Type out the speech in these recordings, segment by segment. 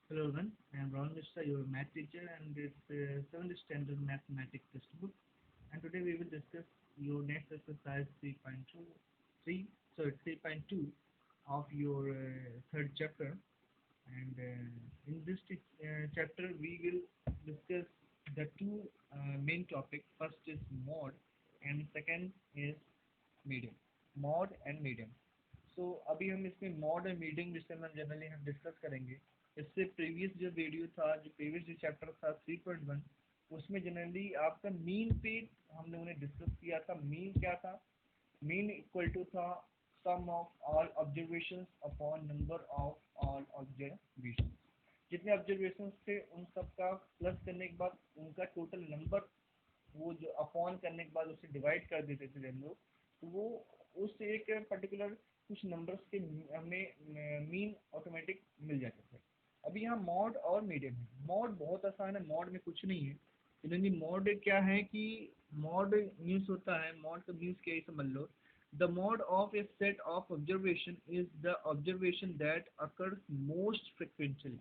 Hello everyone, I am Ron Mishra, your math teacher, and it's 7th standard mathematics textbook. And today we will discuss your next exercise 3.2 of your third chapter. And in this chapter, we will discuss the two main topics. First is mod, and second is medium. Mod and medium. So अभी हम इसमें mod और medium विषय में generally हम discuss करेंगे। इससे previous जो वीडियो था, जो प्रीवियस जो चैप्टर था 3.1, उसमें जनरली आपका मीन पे हम लोगों ने डिस्कस किया था। मीन क्या था? मीन इक्वल टू था sum of all observations upon number of all observations. जितने ऑब्जर्वेशंस थे उन सब का प्लस करने के बाद उनका टोटल नंबर, वो जो अपॉन करने के बाद उसे डिवाइड कर देते थे हम लोग, तो वो उस एक पर्टिकुलर कुछ नंबर्स के हमें मीन ऑटोमेटिक मिल जाते थे। अभी यहाँ मॉड और मीडियम है। मॉड बहुत आसान है, मॉड में कुछ नहीं है। यानी मॉड क्या है कि मॉड मीन्स होता है, मॉड का मीन्स क्या है समझ लो। The mod of a set of observation is the observation that occurs most frequently.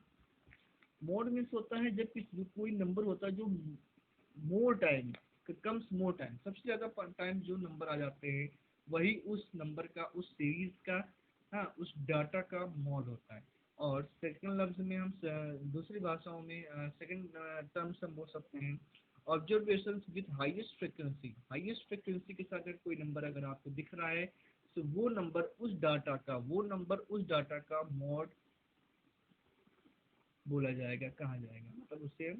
Mode means होता है जब कोई नंबर होता है जो more time comes more time, सबसे ज्यादा टाइम जो नंबर आ जाते हैं वही उस नंबर का, उस सीरीज का, हाँ, उस डाटा का मॉड होता है। और सेकंड लफ्ज में हम दूसरी भाषाओं में सेकंड टर्म्स हम बोल सकते हैं observation with highest frequency. Highest frequency के साथ अगर कोई नंबर अगर आपको दिख रहा है तो वो नंबर उस डाटा का मॉड बोला जाएगा, कहा जाएगा। मतलब उसे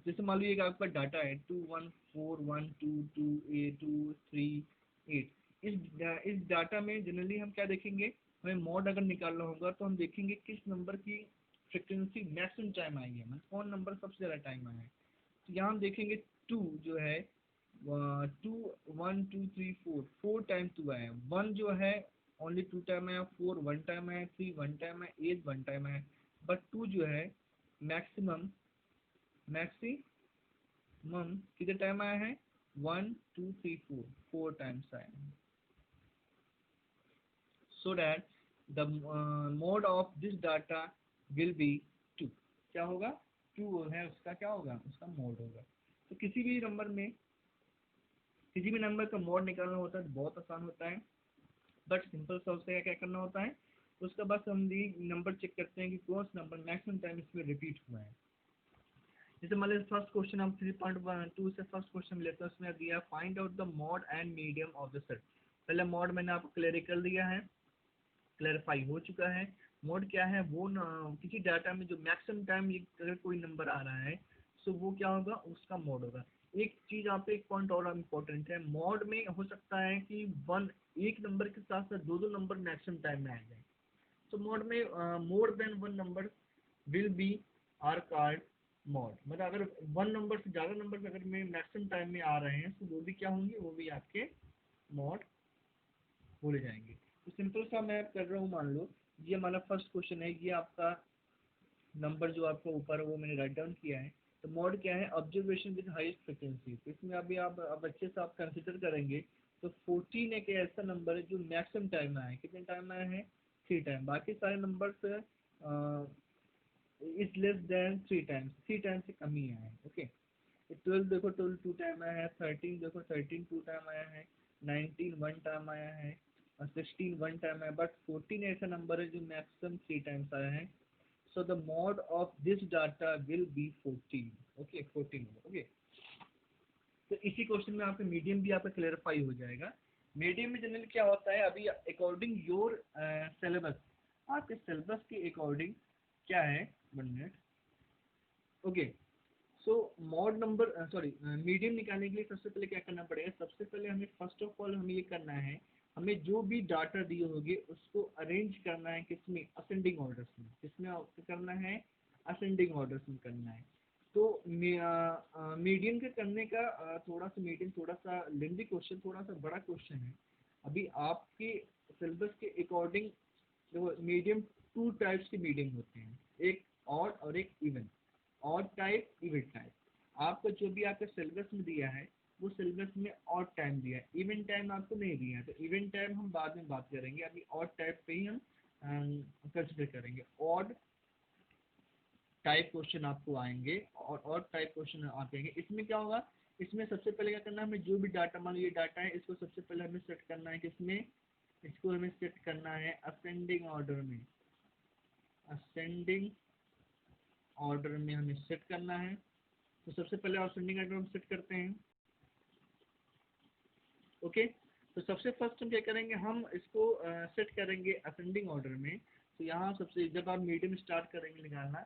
जैसे मान लीजिए कि आपका डाटा है 2141222A238। इस डाटा में जनरली हम क्या देखेंगे, हमें मॉड अगर निकालना होगा तो हम देखेंगे किस नंबर की फ्रिक्वेंसी मैक्सिमम टाइम आएगी, मतलब कौन नंबर सबसे ज़्यादा टाइम आया है। तो यहाँ हम देखेंगे टू जो है, 2 1 2 3 4, 4 टाइम टू आया है। वन जो है ओनली 2 टाइम आया, 4 1 टाइम आया, 3 1 टाइम आया, 8 1 टाइम आया। बट टू जो है मैक्सिमम मैक्सिमम कितने टाइम आया है, 1 2 3 4, 4 टाइम्स आया है। So that the mode of this data will be two. क्या होगा? टू है उसका, क्या होगा उसका मोड होगा। तो किसी भी नंबर का मोड निकालना होता है तो बहुत आसान होता है। बट सिंपल सा उसका क्या करना होता है, उसका बस हम नंबर चेक करते हैं कि कौन सा नंबर मैक्सिमम टाइम इसमें रिपीट हुआ है। जैसे मान लीजिए फर्स्ट क्वेश्चन हम 3.2 से फर्स्ट क्वेश्चन लेते हैं, उसमें दिया find out the mod and medium of the set. पहले मॉड मैंने आपको क्लियर कर दिया है, क्लैरिफाई हो चुका है। मोड क्या है, वो किसी डाटा में जो मैक्सिमम टाइम अगर कोई नंबर आ रहा है तो वो क्या होगा, उसका मोड होगा। एक चीज आप, एक पॉइंट और इम्पोर्टेंट है, मोड में हो सकता है कि वन एक नंबर के साथ साथ दो दो नंबर मैक्सिमम टाइम में आ जाए। तो मोड में more than one number will be are card mode. मतलब अगर वन नंबर से ज़्यादा नंबर अगर में मैक्सिमम टाइम में आ रहे हैं तो वो भी क्या होंगे, वो भी आपके मोड बोले जाएंगे। तो सिंपल सा मैं कर रहा हूँ, मान लो ये हमारा फर्स्ट क्वेश्चन है, ये आपका नंबर जो आपका ऊपर है वो मैंने राइट डाउन किया है। तो मोड क्या है, ऑब्जर्वेशन विद हाईएस्ट फ्रिक्वेंसी। तो इसमें अभी आप अब अच्छे से आप कंसिडर करेंगे तो 14 एक ऐसा नंबर है जो मैक्सिमम टाइम में आया है। कितने टाइम में आया है, 3 टाइम। बाकी सारे numbers is less than 3 times, 3 time से कम ही आया है। ओके। 12 देखो, 12 2 टाइम आया है। 13 देखो, 13 2 टाइम आया है। 19 1 टाइम आया है। और 16 1 टाइम आया। बट 14 ऐसा नंबर है जो मैक्सिमम 3 टाइम्स आया है। So the mod of this data will B 14। Okay, 14। Okay. तो इसी क्वेश्चन में आपका मीडियम भी आपका क्लेरिफाई हो जाएगा। मीडियम में जनरली क्या होता है, अभी अकॉर्डिंग योर सिलेबस, आपके सिलेबस के अकॉर्डिंग क्या है, 1 मिनट। ओके। सो मॉड नंबर सॉरी मीडियम निकालने के लिए सबसे पहले क्या करना पड़ेगा, सबसे पहले हमें फर्स्ट ऑफ ऑल हमें ये करना है, हमें जो भी डाटा दिए होंगे उसको अरेंज करना है किसमें, असेंडिंग ऑर्डर्स में। किसमें करना है, असेंडिंग ऑर्डर्स में करना है। तो मीडियम के करने का थोड़ा सा मीडियम थोड़ा सा लेंदी क्वेश्चन, थोड़ा सा बड़ा क्वेश्चन है। अभी आपके सिलेबस के अकॉर्डिंग देखो, मीडियम टू टाइप्स के मीडियम होते हैं, एक ऑड और एक even. Odd type, even type. आपको जो भी आपके सिलेबस में दिया है वो सिलेबस में ऑड टाइम दिया है, इवन टाइम आपको नहीं दिया है। तो इवन टाइम हम बाद में बात करेंगे, अभी ऑड टाइप पे ही हम कंसिडर कंसिडर करेंगे। ऑड टाइप क्वेश्चन आपको आएंगे और ऑड टाइप क्वेश्चन आते हैं। इसमें क्या होगा, इसमें सबसे पहले क्या करना है, हमें जो भी डाटा, मान लो ये डाटा है, इसको सबसे पहले हमें सेट करना है किसमें, इसको हमें सेट करना है असेंडिंग ऑर्डर में। असेंडिंग ऑर्डर में हमें सेट करना है। तो सबसे पहले असेंडिंग ऑर्डर हम सेट करते हैं। ओके, तो सबसे फर्स्ट हम क्या करेंगे, हम इसको सेट करेंगे असेंडिंग ऑर्डर में। तो यहाँ सबसे जब आप मीडियम स्टार्ट करेंगे निकालना,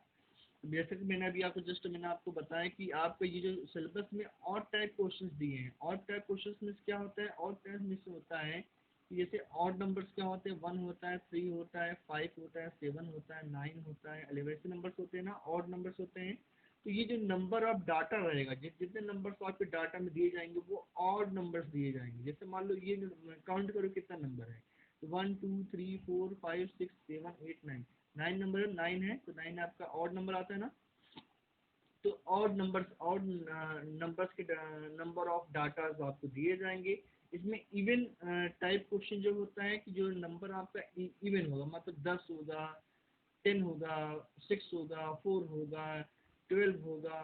तो जैसे कि मैंने अभी आपको मैंने आपको बताया कि आपको ये जो सिलेबस में और टाइप क्वेश्चंस दिए हैं, और टाइप क्वेश्चंस में क्या होता है, और टाइप में से होता है कि जैसे ऑड नंबर्स क्या होते हैं, 1 होता है, 3 होता है, 5 होता है, 7 होता है, 9 होता है, 11 ऐसे नंबर्स होते हैं ना, ऑड नंबर्स होते हैं। तो ये जो नंबर ऑफ डाटा रहेगा, जितने नंबर्स आपके डाटा में दिए जाएंगे वो ऑड नंबर्स दिए जाएंगे। जैसे मान लो ये काउंट करो कितना नंबर है, 1 2 3 4 5 6 7 8 9, 9 नंबर है, 9 है, तो 9 आपका ऑड नंबर आता है ना। तो ऑड नंबर्स के नंबर ऑफ डाटा आपको दिए जाएंगे। इसमें इवन टाइप क्वेश्चन जो होता है कि जो नंबर आपका इवन होगा, मतलब 10 होगा, 10 होगा, 6 होगा, 4 होगा, 12 होगा,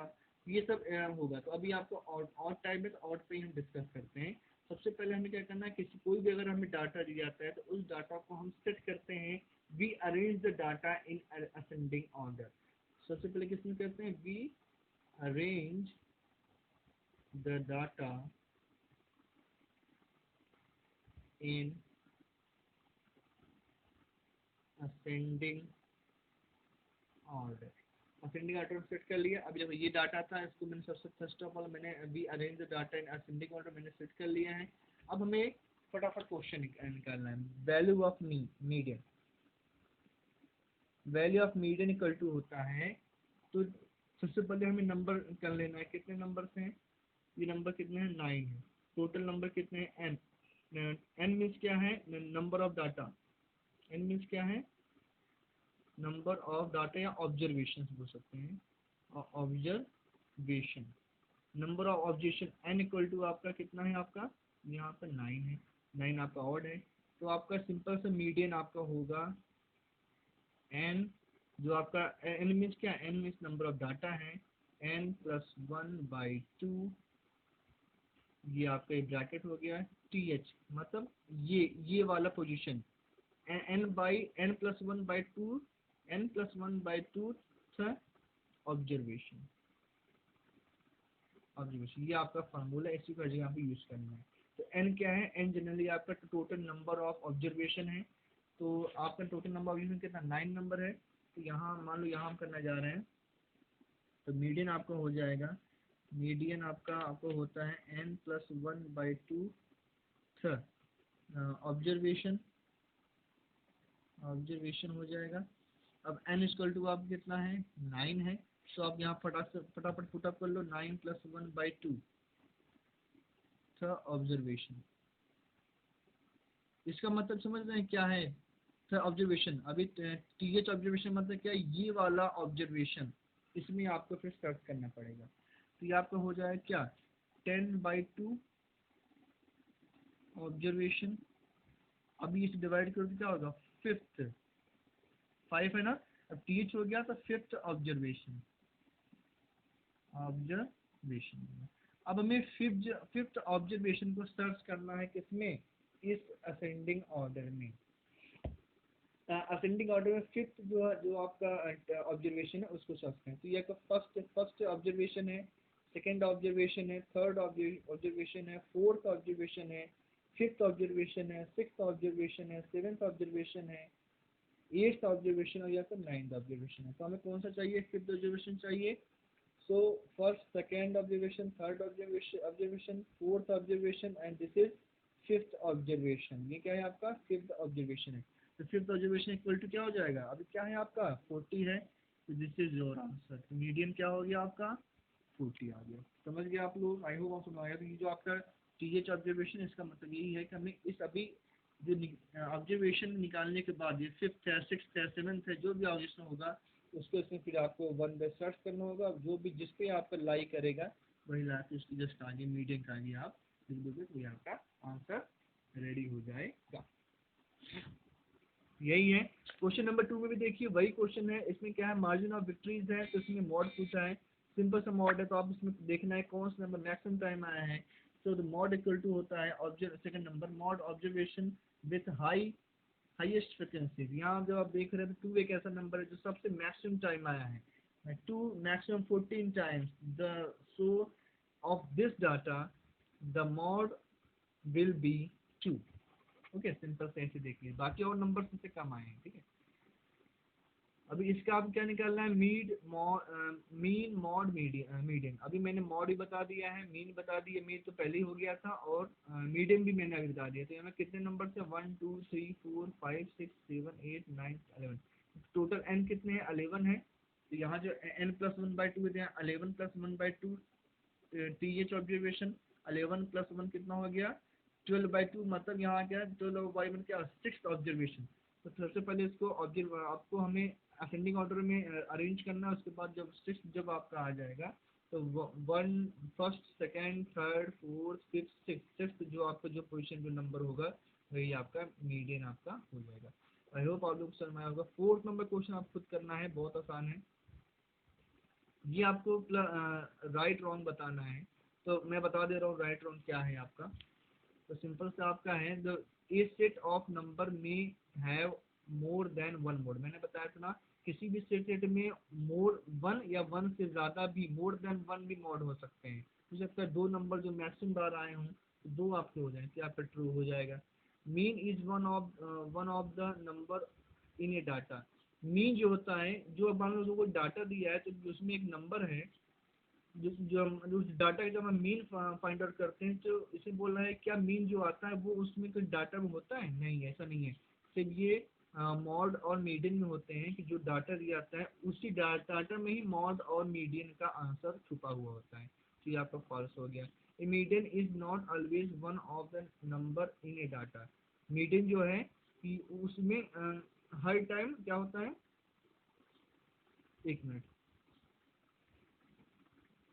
ये सब होगा। तो अभी आपको ऑड टाइप में, तो ऑड पे ही हम डिस्कस करते हैं। सबसे पहले हमें क्या करना है, किसी कोई भी अगर हमें डाटा दिया जाता है तो उस डाटा को हम सेट करते हैं। We arrange the data in ascending order. सबसे पहले किसमें करते हैं, वी arrange the data in ascending order। Ascending order set कर लिया। अभी जब ये डाटा था, इसको मैंने सबसे फर्स्ट ऑफ ऑल मैंने अभी arrange the data in ascending order मैंने सेट कर लिया है। अब हमें फटाफट क्वेश्चन निकालना है। Value of median, value of median equal to होता है, तो सबसे पहले हमें नंबर कर लेना है, कितने नंबर्स हैं, ये नंबर कितने हैं, 9 है। टोटल नंबर कितने हैं, n। n मीन्स क्या है, number of data. n means क्या है, नंबर ऑफ डाटा या ऑब्जर्वेशन बोल सकते हैं, observation. Number of observation n equal to आपका कितना है, आपका यहाँ पर 9 है, 9 आपका ऑड है। तो आपका सिंपल सा मीडियन आपका होगा n, जो आपका n मीन्स क्या, n means number of data है, n प्लस 1/2, ये आपका ब्रैकेट हो गया, th मतलब ये वाला position, n plus 1/2, n plus 1/2 था ऑब्जर्वेशन। ऑब्जर्वेशन ये आपका फार्मूला, इसी को जगह पे यूज करना है। तो n क्या है, n जनरली आपका टोटल नंबर ऑफ ऑब्जर्वेशन है। तो आपका टोटल नंबर ऑब्जर्वेशन कितना, 9 नंबर है। तो यहाँ मान लो यहाँ हम करना जा रहे हैं, तो मीडियन आपका हो जाएगा, मीडियन आपको होता है n प्लस 1/2 ऑब्जर्वेशन, ऑब्जर्वेशन हो जाएगा। अब n इक्वल टू आप कितना है, 9 है। तो आप यहाँ फटाफट पुटअप कर लो, 9 प्लस 1/2 था ऑब्जर्वेशन। इसका मतलब समझ रहे हैं क्या है, था ऑब्जर्वेशन। अभी टीएच ऑब्जर्वेशन मतलब क्या है, ये वाला ऑब्जर्वेशन, इसमें आपको फिर सर्च करना पड़ेगा। तो ये आपका हो जाएगा क्या, 10/2 ऑब्जर्वेशन। अभी इसे डिवाइड करो तो क्या होगा, फिफ्थ, 5 है ना। अब टीएच हो गया तो फिफ्थ ऑब्जर्वेशन, ऑब्जर्वेशन। अब हमें फिफ्थ ऑब्जर्वेशन को सर्च करना है किसमें, इस असेंडिंग ऑर्डर में। असेंडिंग ऑर्डर में फिफ्थ जो आपका ऑब्जर्वेशन है उसको सर्च करें। तो ये फर्स्ट ऑब्जर्वेशन है, सेकंड ऑब्जर्वेशन है, थर्ड ऑब्जर्वेशन है, फोर्थ ऑब्जर्वेशन है, फिफ्थ ऑब्जर्वेशन है, सिक्स्थ ऑब्जर्वेशन है, सेवेंथ ऑब्जर्वेशन है, एट्थ ऑब्जर्वेशन और या फिर नाइन्थ ऑब्जर्वेशन है। तो हमें कौन सा चाहिए, फिफ्थ ऑब्जर्वेशन चाहिए। So first, second observation, third observation, fourth observation and this is fifth observation. ये क्या है, आपका फिफ्थ ऑब्जर्वेशन है। तो फिफ्थ ऑब्जर्वेशन इक्वल टू क्या हो जाएगा, अभी क्या है आपका 40 है। तो this is your answer. Medium क्या हो गया आपका, 40 आ गया। समझ गए आप लोग, आई होप आप समझ आया। तो ये जो आपका टीएच ऑब्जर्वेशन, इसका मतलब यही है कि हमें इस अभी जो ऑब्जर्वेशन निकालने के बाद, ये फिफ्थ है, सिक्स्थ है, सेवन्थ है, जो भी ऑब्जर्वेशन होगा उसको इसमें फिर आपको 1 बाय सर्च करना होगा। जो भी जिस पे आपका लाई करेगा वही ला के उसकी जस्ट आगे मीडियम का आगे आप लिख दोगे, तो ये आपका आंसर रेडी हो जाएगा। यही है। क्वेश्चन नंबर 2 में भी देखिए वही क्वेश्चन है, इसमें क्या है मार्जिन ऑफ विक्ट्रीज है, तो इसमें मॉड पूछा है, सिंपल सा मॉड है, तो आप इसमें देखना है कौन सा नंबर मैक्सिमम टाइम आया है। तो मॉड इक्वल टू होता है observe second number mod observation with highest frequency. यहाँ जब आप देख रहे हैं तो 2 एक ऐसा नंबर है जो सबसे मैक्सिमम टाइम आया है, 2 maximum 14 times the so of this data the mod will be 2। Okay, simple से ऐसे देखिए, बाकी और नंबर से कम आए हैं, ठीक है। अभी इसका आप क्या निकालना है, मीन मॉड मीडियन। अभी मैंने मॉड ही बता दिया है, मीन बता दिया, मीन तो पहले ही हो गया था, और मीडियन भी मैंने अभी बता दिया। तो यहाँ कितने नंबर से 1 2 3 4 5 6 7 8 9 11, टोटल एन कितने हैं 11 है। तो यहाँ जो n प्लस 1/2 है, 11 प्लस 1/2 टीएच ऑब्जर्वेशन, 11 प्लस 1 कितना हो गया 12/2, मतलब यहाँ क्या 12/1 क्या 6th ऑब्जर्वेशन। तो सबसे पहले इसको ऑब्जर्व आपको हमें असेंडिंग ऑर्डर में अरेंज करना है, उसके बाद जब 6 जब आपका आ जाएगा तो 1 first second third fourth fifth six जो आपका जो पोजीशन जो नंबर होगा वही आपका मीडियन आपका हो जाएगा। आई होप आप लोग समझ में आएगा। 4th नंबर क्वेश्चन आप खुद करना है, बहुत आसान है। ये आपको राइट रॉन्ग बताना है, तो मैं बता दे रहा हूँ राइट रॉन्ग क्या है आपका। तो सिंपल से आपका है the a set of number में have more than one mode. मैंने बताया था ना, किसी भी सेट में मोर वन या वन से ज्यादा भी मोर देन वन भी मोड हो सकते हैं। हो सकता है 2 नंबर जो मैक्सिमम बार आए हों तो 2 आपके हो जाए, क्या आपका ट्रू हो जाएगा। Mean is one of the number in a data. Mean जो होता है, जो अब मान लो कोई डाटा दिया है तो उसमें एक नंबर है, जो उस डाटा का जब हम मीन फाइंड आउट करते हैं, तो इसे बोल रहा है क्या मीन जो आता है वो उसमें कोई डाटा में होता है, नहीं ऐसा नहीं है। सिर्फ ये मॉड और मीडियन में होते हैं कि जो डाटा दिया जाता है उसी डाटा में ही मॉड और मीडियन का आंसर छुपा हुआ होता है। तो ये आपका फॉल्स हो गया। A median is not always one of the number in a data. Median जो है कि उसमें हर टाइम क्या होता है, एक मिनट,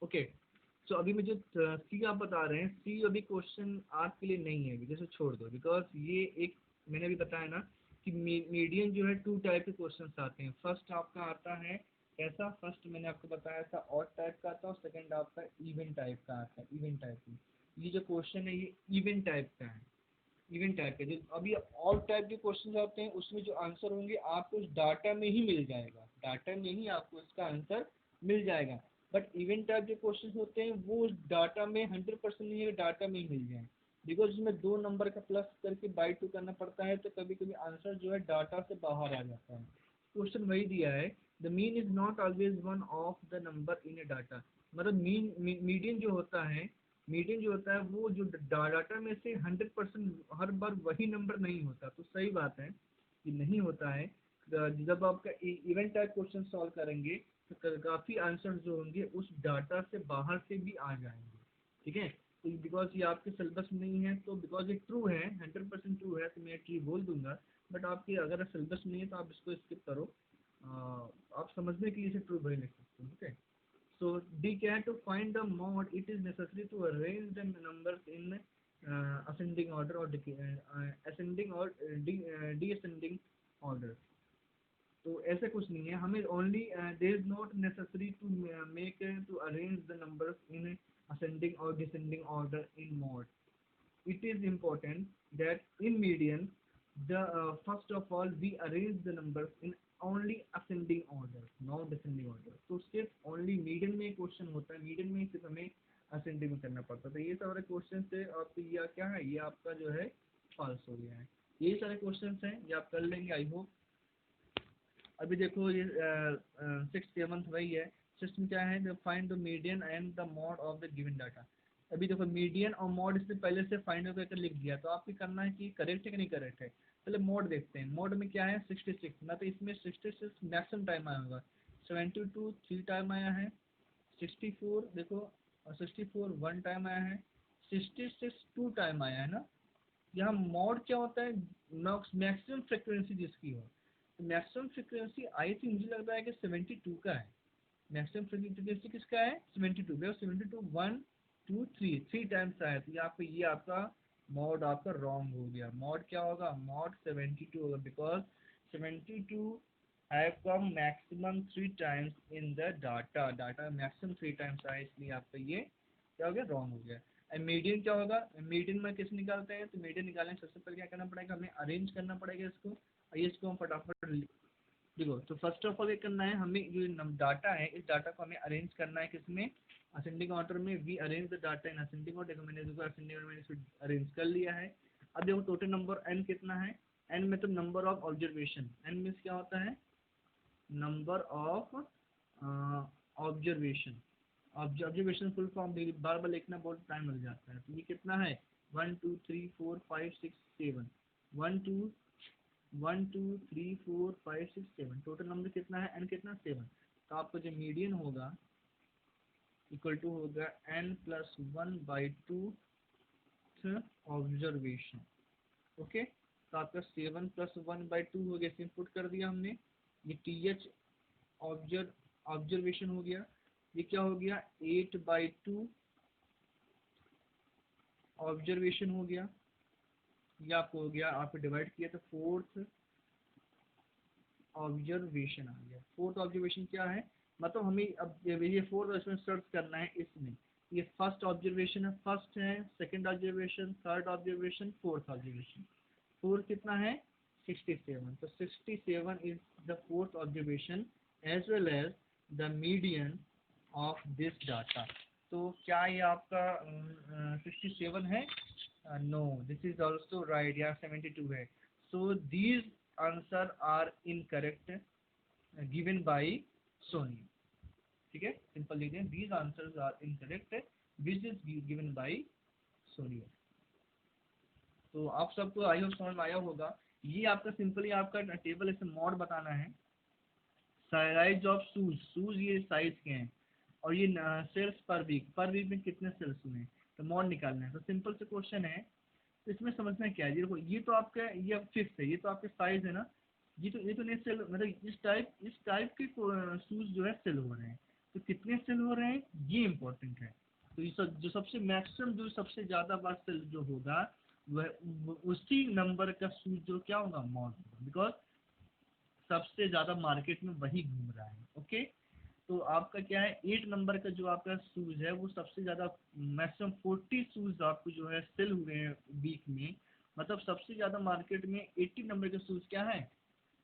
ओके। सो अभी मुझे सी आप बता रहे हैं, सी अभी क्वेश्चन आपके लिए नहीं है, अभी जैसे छोड़ दो, बिकॉज ये एक मैंने भी बताया ना कि मीडियन जो है 2 टाइप के क्वेश्चन आते हैं। फर्स्ट आपका आता है कैसा, फर्स्ट मैंने आपको बताया था ऑड टाइप का आता है, और सेकंड आपका इवन टाइप का आता है, इवन टाइप की। ये जो क्वेश्चन है ये इवन टाइप का है, इवन टाइप के। जो अभी ऑड टाइप के क्वेश्चन आते हैं उसमें जो आंसर होंगे आपको उस डाटा में ही मिल जाएगा, डाटा में ही आपको इसका आंसर मिल जाएगा। बट इवेंट टाइप जो क्वेश्चन होते हैं वो उस डाटा में 100% नहीं है, डाटा में ही मिल जाए, बिकॉज इसमें 2 नंबर का प्लस करके बाई 2 करना पड़ता है, तो कभी कभी आंसर जो है डाटा से बाहर आ जाता है। क्वेश्चन वही दिया है, the mean is not always one of the number in a data. मतलब मीडियन जो होता है, मीडियन जो होता है वो जो डाटा में से 100% हर बार वही नंबर नहीं होता। तो सही बात है कि नहीं होता है। जब आपका इवेंट टाइप क्वेश्चन सॉल्व करेंगे तो काफी आंसर जो होंगे उस डाटा से बाहर से भी आ जाएंगे, ठीक है। तो बिकॉज ये आपके सिलेबस में नहीं है, तो बिकॉज ये ट्रू है 100% ट्रू है, तो मैं ट्रू बोल दूंगा। बट आपके अगर सिलेबस में है तो आप इसको स्किप करो, आप समझने के लिए इसे ट्रू भले लिख सकते हो, okay. So D can to find the mode, it is necessary to arrange the numbers in ascending order or ascending or descending order। तो ऐसे कुछ नहीं है, हमें only there is not necessary to make to arrange the numbers in ascending or descending order in mode. It is important that in median the first of all we arrange the numbers in only ascending order, not descending order। तो सिर्फ only median में question होता है, median में सिर्फ हमें ascending में करना पड़ता है। तो ये सारे क्वेश्चन से आपको ये क्या है, ये आपका जो है फॉल्स हो गया है। ये सारे क्वेश्चन हैं, ये आप कर लेंगे आई होप। अभी देखो ये 6th 7th वही है। सिस्टम क्या है, find the median and the mod of the given data. अभी देखो मीडियन और मॉड इससे पहले से फाइंड आउट करके लिख दिया, तो आपको करना है कि करेक्ट है कि नहीं करेक्ट है। पहले मोड देखते हैं, मोड में क्या है 66 ना, तो इसमें 66 मैक्सिमम टाइम आया होगा, 72 3 टाइम आया है, 64 देखो, और 64 1 टाइम आया है, 66 2 टाइम आया है ना। यहाँ मॉड क्या होता है, मैक्सिमम फ्रिक्वेंसी जिसकी हो। तो मैक्सिमम फ्रिक्वेंसी आई थिंक मुझे लग रहा है कि 72 का है। मैक्सिमम फ्रिक्वेंसी किसका है 72, देखो 72 1 2 3 3 टाइम्स आया, तो यहाँ पे ये आपका मॉड आपका रॉन्ग हो गया। मॉड क्या होगा, मॉड 72 होगा, because 72 have come maximum 3 times in the data maximum 3 times आया, इसलिए आपका ये क्या हो गया, रॉन्ग हो गया। एंड मीडियन क्या होगा, मीडियन में किस निकालते हैं, तो मीडियन निकालने से सबसे पहले क्या करना पड़ेगा, हमें अरेंज करना पड़ेगा इसको। आइए इसको हम फटाफट देखो। तो फर्स्ट ऑफ ऑल क्या करना है, हमें जो डाटा है इस डाटा को हमें अरेंज करना है किसमें, असेंडिंग ऑर्डर में। We arrange the data in ascending order. मैंने असेंडिंग ऑर्डर में इसको अरेंज कर लिया है। अब देखो टोटल नंबर एन कितना है, एन में तो number of observation, n means क्या होता है, number of observation. Observation full form बार बार लिखना बहुत टाइम लग जाता है। तो ये कितना है, 1 2 3 4 5 6 7, 1 2 1 2 3 4 5 6 7, टोटल नंबर कितना है, एन कितना, 7। तो आपका जो मीडियन होगा इक्वल टू होगा n प्लस 1/2 ऑब्जर्वेशन। ओके, तो आपका 7 प्लस 1/2 हो गया, इसमें पुट कर दिया हमने। ये th ऑब्जर्वेशन हो गया। ये क्या हो गया, 8/2 ऑब्जर्वेशन हो गया। ये आपको हो गया, आप डिवाइड किया तो फोर्थ ऑब्जर्वेशन आ गया। फोर्थ ऑब्जर्वेशन क्या है, मतलब हमें अब ये फोर्थ ऑब्जर्वेशन सर्च करना है इसमें। ये फर्स्ट ऑब्जर्वेशन है, फर्स्ट है, second observation, third observation, fourth observation. Fourth कितना है, 67। तो 67 is the fourth observation as well as the median of this data. तो क्या ये आपका 67 है, no, this is also right, यहाँ 72 है। So these answer are incorrect given by Soni. ठीक है, सिंपल लिख दें, these answers are incorrect which is given by Soni. तो आप सबको आई होप समझ में आया होगा। ये आपका सिंपली आपका टेबल ऐसे मॉड बताना है। साइज ऑफ शूज, शूज ये साइज के हैं, और ये सेल्स पर वीक में कितने सेल्स हुए, तो मॉड निकालना है। तो सिंपल से क्वेश्चन है, तो इसमें समझना क्या है, ये देखो, ये तो आपका ये फिक्स है, ये तो आपके साइज है ना, ये तो नहीं सेल, मतलब इस टाइप के शूज जो है सेल हो रहे हैं। तो कितने सेल हो रहे हैं ये इंपॉर्टेंट है। तो ये जो सबसे मैक्सिमम, जो सबसे ज्यादा बार सेल जो होगा वह उसी नंबर का शूज जो क्या होगा, मॉड होगा, बिकॉज सबसे ज्यादा मार्केट में वही घूम रहा है। ओके, तो आपका क्या है, 8 नंबर का जो आपका शूज है वो सबसे ज्यादा, मैक्सिमम 40 शूज आपको जो है सेल हुए हैं वीक में। मतलब सबसे ज्यादा मार्केट में 80 नंबर के शूज क्या है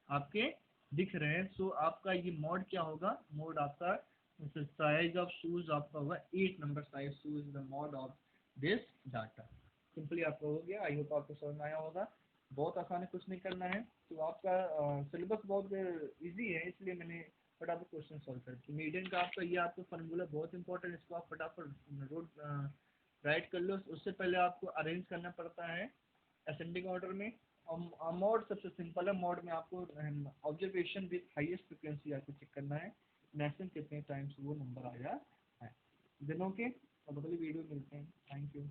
आपके दिख रहे हैं। सो आपका ये मोड क्या होगा, मोड आपका साइज ऑफ शूज आपका होगा 8 number size shoes the mode of this data. Simply आपका हो गया, आई होप आपको समझ में आया होगा। बहुत आसान है, कुछ नहीं करना है। तो आपका सिलेबस बहुत इजी है, इसलिए मैंने फटाफट क्वेश्चन सॉल्व कर। तो मीडियन का आपका ये आपका फार्मूला बहुत इंपॉर्टेंट, इसको आप फटाफट रोड राइट कर लो। उससे पहले आपको अरेंज करना पड़ता है असेंडिंग ऑर्डर में। मोड सबसे सिंपल है, मोड में आपको ऑब्जर्वेशन विद हाईएस्ट फ्रिक्वेंसी आपको चेक करना है, मैक्सिमम कितने टाइम्स वो नंबर आया है। दिनों के, अब अगली वीडियो मिलते हैं। Thank you.